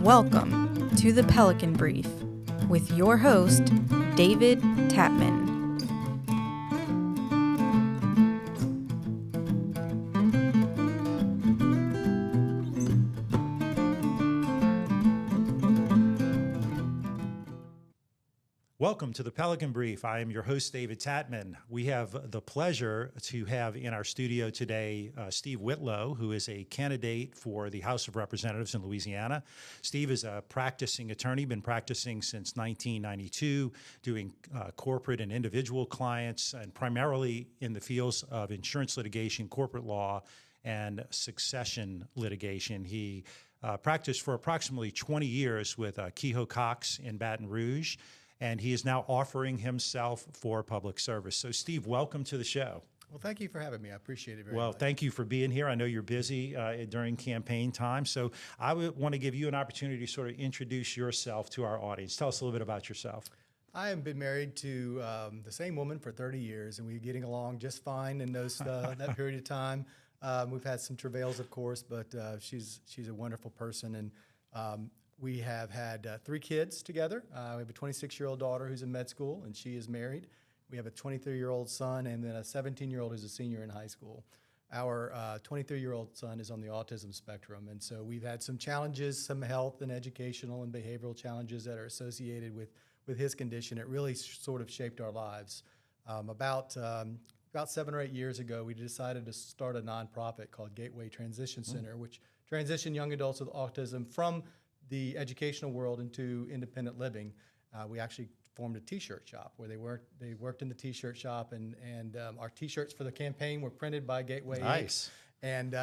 Welcome to the Pelican Brief with your host, David Tapman. Welcome to the Pelican Brief. I am your host, David Tapman. We have the pleasure to have in our studio today Steve Whitlow, who is a candidate for the House of Representatives in Louisiana. Steve is a practicing attorney, been practicing since 1992, doing corporate and individual clients, and primarily in the fields of insurance litigation, corporate law, and succession litigation. He practiced for approximately 20 years with Keogh Cox in Baton Rouge, and he is now offering himself for public service. So, Steve, welcome to the show. Well, thank you for having me. I appreciate it very much. Well, thank you for being here. I know you're busy during campaign time, so I would want to give you an opportunity to sort of introduce yourself to our audience. Tell us a little bit about yourself. I have been married to the same woman for 30 years, and we're getting along just fine in that period of time. We've had some travails, of course, but she's a wonderful person, and we have had 3 kids together. We have a 26-year-old daughter who's in med school, and she is married. We have a 23-year-old son, and then a 17-year-old who's a senior in high school. Our 23-year-old son is on the autism spectrum, and so we've had some challenges, some health and educational and behavioral challenges that are associated with his condition. It really sort of shaped our lives. About 7 or 8 years ago, we decided to start a nonprofit called Gateway Transition Center, which transition young adults with autism from the educational world into independent living. We actually formed a T-shirt shop where they worked in the T-shirt shop, and our T-shirts for the campaign were printed by Gateway. Nice. And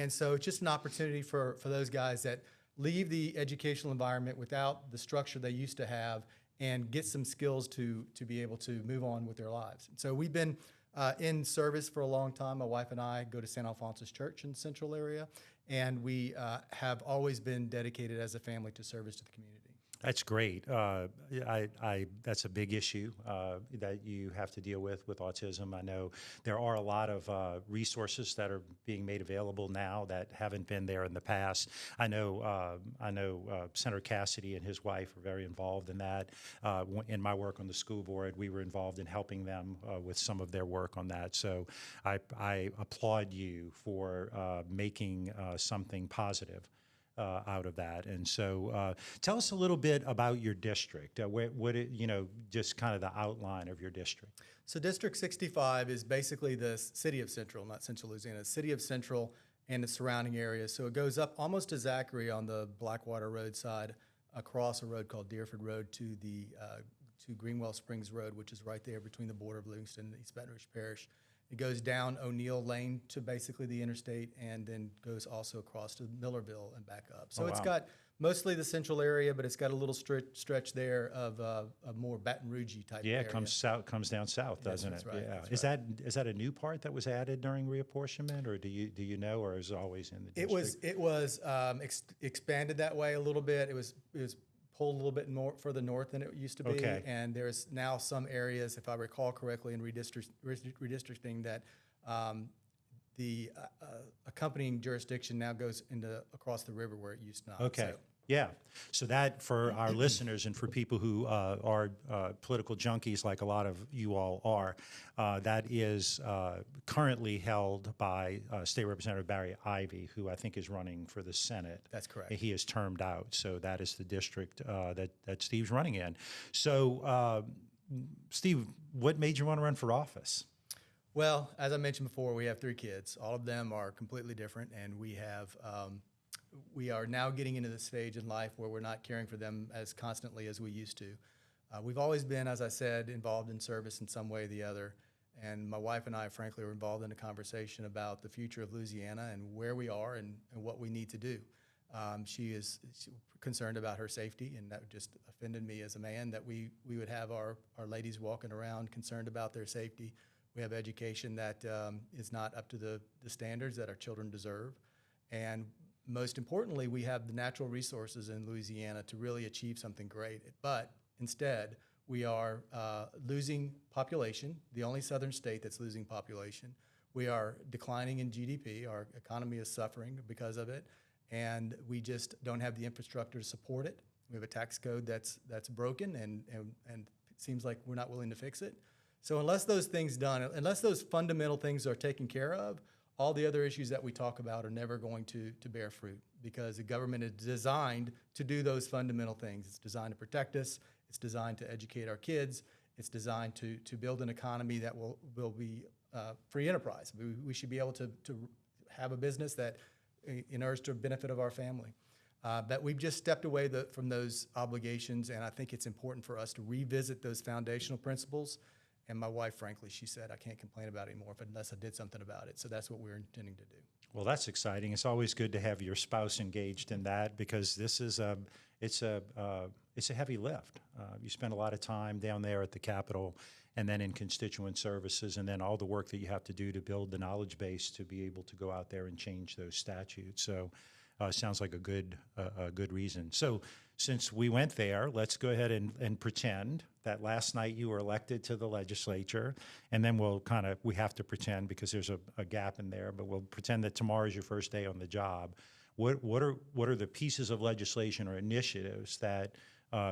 so it's just an opportunity for those guys that leave the educational environment without the structure they used to have and get some skills to be able to move on with their lives. So we've been in service for a long time. My wife and I go to St. Alphonsus Church in the central area, and we have always been dedicated as a family to service to the community. That's great. That's a big issue that you have to deal with autism. I know there are a lot of resources that are being made available now that haven't been there in the past. I know Senator Cassidy and his wife are very involved in that. In my work on the school board, we were involved in helping them with some of their work on that. So I applaud you for making something positive out of that. And so tell us a little bit about your district, just kind of the outline of your district. So District 65 is basically the city of Central, not Central Louisiana, city of Central and the surrounding areas. So it goes up almost to Zachary on the Blackwater Road side, across a road called Deerford Road to Greenwell Springs Road, which is right there between the border of Livingston and East Baton Rouge Parish. It goes down O'Neill Lane to basically the interstate, and then goes also across to Millerville and back up. So It's got mostly the central area, but it's got a little stretch there of a more Baton Rouge-y type area. Yeah, it comes down south, doesn't it? Right, yeah. Is right. that a new part that was added during reapportionment, or do you know, or is it always in the district? It was expanded that way a little bit. It was pulled a little bit further north than it used to be. Okay. And there's now some areas, if I recall correctly, in redistricting that the accompanying jurisdiction now goes across the river where it used not. Okay. So, yeah. So that, for our listeners and for people who are political junkies like a lot of you all are, that is currently held by State Representative Barry Ivey, who I think is running for the Senate. That's correct. He is termed out. So that is the district that Steve's running in. So, Steve, what made you want to run for office? Well, as I mentioned before, we have 3 kids. All of them are completely different, and we are now getting into the stage in life where we're not caring for them as constantly as we used to. We've always been, as I said, involved in service in some way or the other. And my wife and I, frankly, are involved in a conversation about the future of Louisiana and where we are and what we need to do. She's concerned about her safety, and that just offended me as a man that we would have our ladies walking around concerned about their safety. We have education that is not up to the standards that our children deserve. And most importantly, we have the natural resources in Louisiana to really achieve something great. But instead, we are losing population, the only southern state that's losing population. We are declining in GDP. Our economy is suffering because of it. and we just don't have the infrastructure to support it. We have a tax code that's broken, and it seems like we're not willing to fix it. So unless those fundamental things are taken care of, all the other issues that we talk about are never going to bear fruit, because the government is designed to do those fundamental things. It's designed to protect us. It's designed to educate our kids. It's designed to build an economy that will be free enterprise. We should be able to have a business that inures to the benefit of our family. But we've just stepped away from those obligations, and I think it's important for us to revisit those foundational principles. And my wife, frankly, she said, I can't complain about it anymore unless I did something about it. So that's what we're intending to do. Well, that's exciting. It's always good to have your spouse engaged in that, because this is it's a heavy lift. You spend a lot of time down there at the Capitol, and then in constituent services, and then all the work that you have to do to build the knowledge base to be able to go out there and change those statutes. So sounds like a good reason. So since we went there, let's go ahead and pretend that last night you were elected to the legislature, and then we have to pretend, because there's a gap in there, but we'll pretend that tomorrow is your first day on the job. What are the pieces of legislation or initiatives that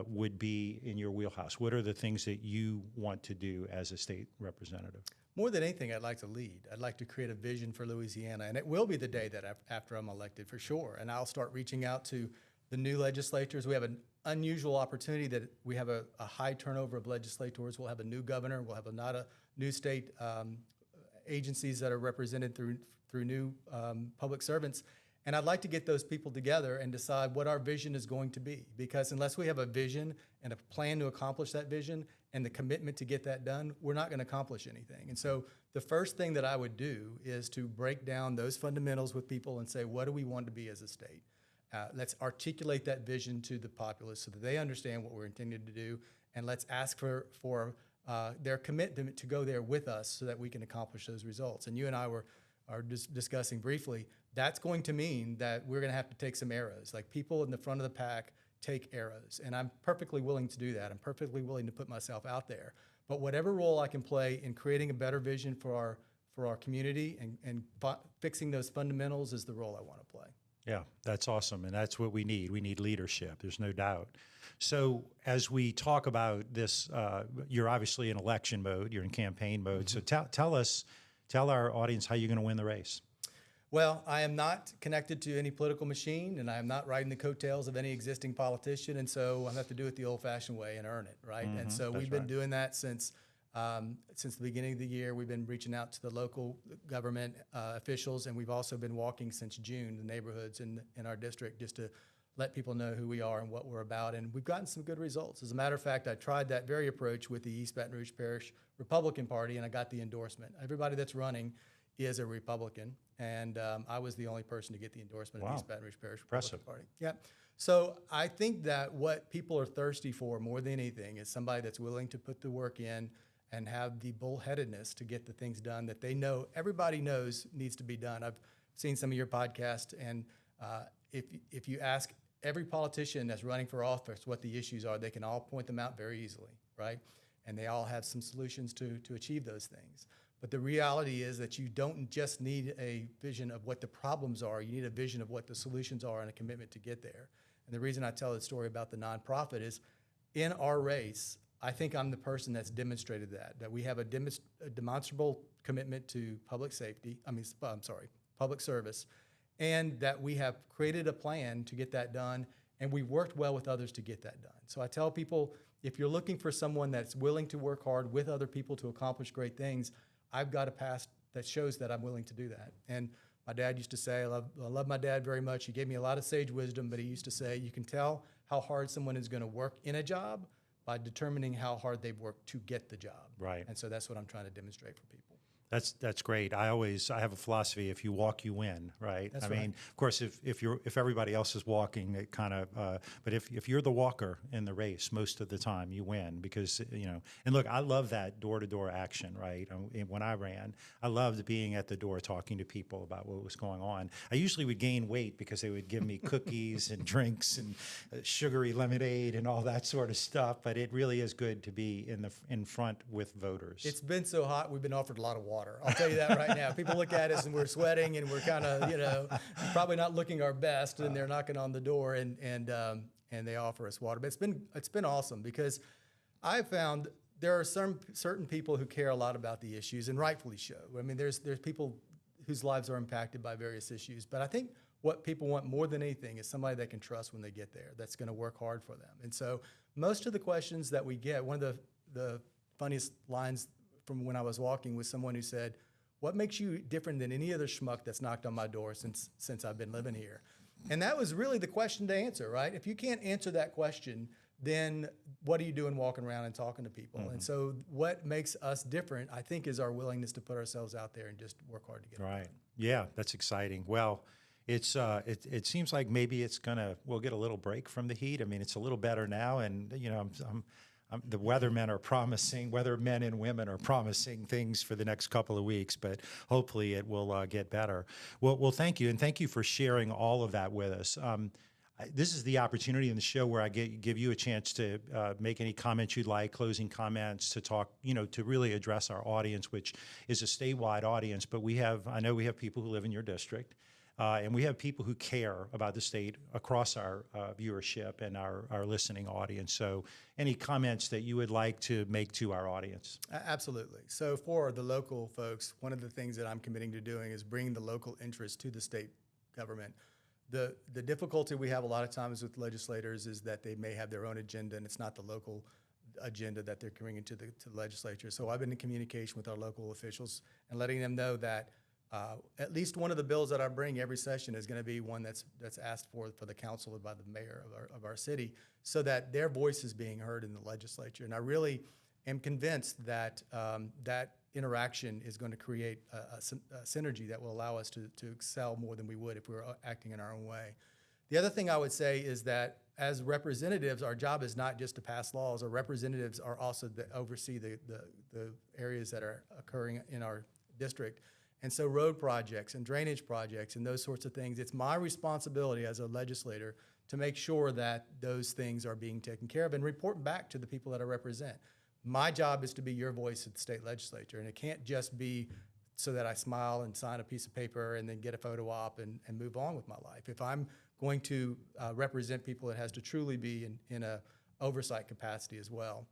would be in your wheelhouse? What are the things that you want to do as a state representative? More than anything, I'd like to lead. I'd like to create a vision for Louisiana, and it will be the day that after I'm elected, for sure. And I'll start reaching out to the new legislators. We have an unusual opportunity that we have a high turnover of legislators. We'll have a new governor. We'll have a new state agencies that are represented through new public servants. And I'd like to get those people together and decide what our vision is going to be. Because unless we have a vision and a plan to accomplish that vision and the commitment to get that done, we're not going to accomplish anything. And so the first thing that I would do is to break down those fundamentals with people and say, what do we want to be as a state? Let's articulate that vision to the populace so that they understand what we're intending to do, and let's ask for their commitment to go there with us so that we can accomplish those results. And you and I are discussing briefly, that's going to mean that we're going to have to take some arrows. Like, people in the front of the pack take arrows, and I'm perfectly willing to do that. I'm perfectly willing to put myself out there. But whatever role I can play in creating a better vision for our community and fixing those fundamentals is the role I want to play. Yeah, that's awesome, and that's what we need. We need leadership, there's no doubt. So as we talk about this, you're obviously in election mode, you're in campaign mode, so tell our audience how you're going to win the race. Well, I am not connected to any political machine, and I am not riding the coattails of any existing politician, and so I have to do it the old-fashioned way and earn it, right? Mm-hmm, and so we've been doing that since the beginning of the year. We've been reaching out to the local government officials, and we've also been walking since June the neighborhoods in our district just to let people know who we are and what we're about, and we've gotten some good results. As a matter of fact, I tried that very approach with the East Baton Rouge Parish Republican Party, and I got the endorsement. Everybody that's running is a Republican, and I was the only person to get the endorsement of the East Baton Rouge Parish Republican Party. Yeah. So I think that what people are thirsty for more than anything is somebody that's willing to put the work in and have the bullheadedness to get the things done that they know, everybody knows needs to be done. I've seen some of your podcasts, and if you ask every politician that's running for office what the issues are, they can all point them out very easily, right? And they all have some solutions to achieve those things. But the reality is that you don't just need a vision of what the problems are, you need a vision of what the solutions are and a commitment to get there. And the reason I tell the story about the nonprofit is, in our race, I think I'm the person that's demonstrated that we have a demonstrable commitment to public service, and that we have created a plan to get that done, and we worked well with others to get that done. So I tell people, if you're looking for someone that's willing to work hard with other people to accomplish great things, I've got a past that shows that I'm willing to do that. And my dad used to say, I love my dad very much. He gave me a lot of sage wisdom, but he used to say, you can tell how hard someone is going to work in a job by determining how hard they've worked to get the job. Right. And so that's what I'm trying to demonstrate for people. That's great. I have a philosophy: if you walk, you win. Right. That's I right. mean, of course, if everybody else is walking, it kind of. But if you're the walker in the race, most of the time you win, because And look, I love that door-to-door action. Right. When I ran, I loved being at the door talking to people about what was going on. I usually would gain weight because they would give me cookies and drinks and sugary lemonade and all that sort of stuff. But it really is good to be in front with voters. It's been so hot. We've been offered a lot of water water. I'll tell you that right now. People look at us and we're sweating and we're kind of, probably not looking our best, and they're knocking on the door and they offer us water. But it's been awesome because I've found there are certain people who care a lot about the issues, and rightfully so. I mean, there's people whose lives are impacted by various issues, but I think what people want more than anything is somebody they can trust when they get there, that's going to work hard for them. And so most of the questions that we get, one of the funniest lines from when I was walking was someone who said, "What makes you different than any other schmuck that's knocked on my door since I've been living here?" And that was really the question to answer, right? If you can't answer that question, then what are you doing walking around and talking to people? Mm-hmm. And so what makes us different, I think, is our willingness to put ourselves out there and just work hard to get it right. done. Yeah, that's exciting. Well, it's it seems like maybe we'll get a little break from the heat. I mean, it's a little better now, and the weathermen and women are promising things for the next couple of weeks, but hopefully it will get better. Well, thank you, and thank you for sharing all of that with us. This is the opportunity in the show where I give you a chance to make any comments you'd like, closing comments, to talk, to really address our audience, which is a statewide audience. But I know we have people who live in your district, and we have people who care about the state across our viewership and our listening audience. So any comments that you would like to make to our audience? Absolutely. So for the local folks, one of the things that I'm committing to doing is bringing the local interest to the state government. The difficulty we have a lot of times with legislators is that they may have their own agenda, and it's not the local agenda that they're bringing to the legislature. So I've been in communication with our local officials and letting them know that at least one of the bills that I bring every session is going to be one that's asked for the council by the mayor of our city, so that their voice is being heard in the legislature. And I really am convinced that that interaction is going to create a synergy that will allow us to excel more than we would if we were acting in our own way. The other thing I would say is that as representatives, our job is not just to pass laws. Our representatives are also to oversee the areas that are occurring in our district. And so road projects and drainage projects and those sorts of things, it's my responsibility as a legislator to make sure that those things are being taken care of and report back to the people that I represent. My job is to be your voice at the state legislature, and it can't just be so that I smile and sign a piece of paper and then get a photo op and move on with my life. If I'm going to represent people, it has to truly be in a oversight capacity as well.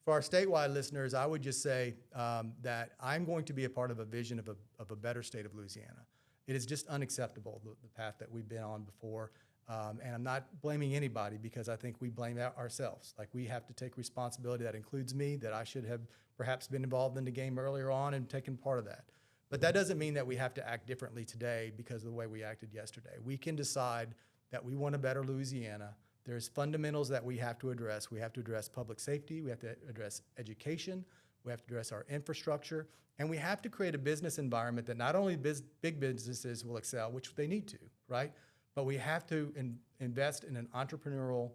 For our statewide listeners, I would just say that I'm going to be a part of a vision of a better state of Louisiana. It is just unacceptable, the path that we've been on before. And I'm not blaming anybody, because I think we blame ourselves. Like, we have to take responsibility. That includes me, that I should have perhaps been involved in the game earlier on and taken part of that. But that doesn't mean that we have to act differently today because of the way we acted yesterday. We can decide that we want a better Louisiana. There's fundamentals that we have to address. We have to address public safety. We have to address education. We have to address our infrastructure. And we have to create a business environment that not only big businesses will excel, which they need to, right? But we have to invest in an entrepreneurial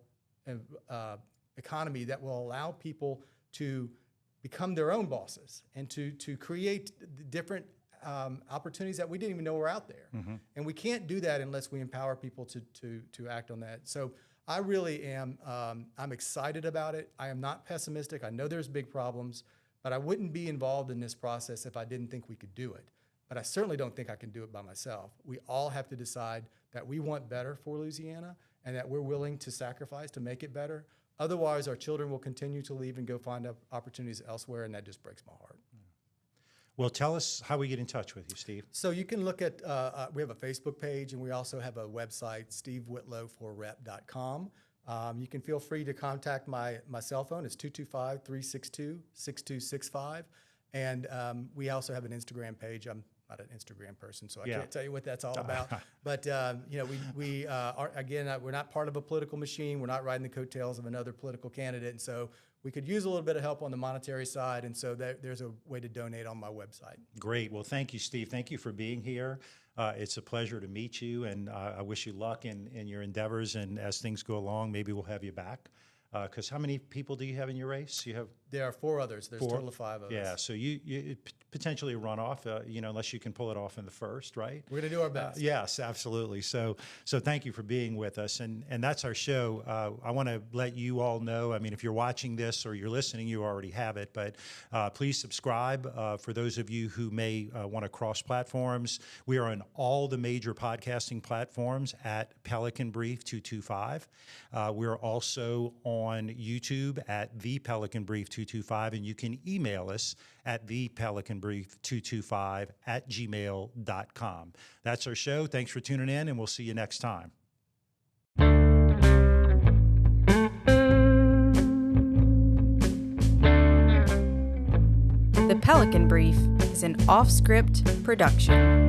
economy that will allow people to become their own bosses and to create different opportunities that we didn't even know were out there. Mm-hmm. And we can't do that unless we empower people to act on that. So I really am, I'm excited about it. I am not pessimistic. I know there's big problems, but I wouldn't be involved in this process if I didn't think we could do it. But I certainly don't think I can do it by myself. We all have to decide that we want better for Louisiana and that we're willing to sacrifice to make it better. Otherwise, our children will continue to leave and go find opportunities elsewhere, and that just breaks my heart. Well, tell us how we get in touch with you, Steve. So you can look at, we have a Facebook page, and we also have a website, stevewhitlowforrep.com. You can feel free to contact my cell phone. It's 225-362-6265. And we also have an Instagram page. I'm not an Instagram person, so I can't tell you what that's all about. But we are, again, we're not part of a political machine. We're not riding the coattails of another political candidate, and so we could use a little bit of help on the monetary side, and so there's a way to donate on my website. Great. Well, thank you, Steve. Thank you for being here. It's a pleasure to meet you, and I wish you luck in your endeavors. And as things go along, maybe we'll have you back. Because how many people do you have in your race? You have There are 4 others. There's a total of 5 of us. Yeah, so you potentially run off, unless you can pull it off in the first, right? We're going to do our best. Yes, absolutely. So thank you for being with us, and that's our show. I want to let you all know. I mean, if you're watching this or you're listening, you already have it, but please subscribe. For those of you who may want to cross platforms, we are on all the major podcasting platforms at Pelican Brief 225. We're also on YouTube at The Pelican Brief 225, and you can email us at thepelicanbrief225@gmail.com. That's our show. Thanks for tuning in, and we'll see you next time. The Pelican Brief is an off-script production.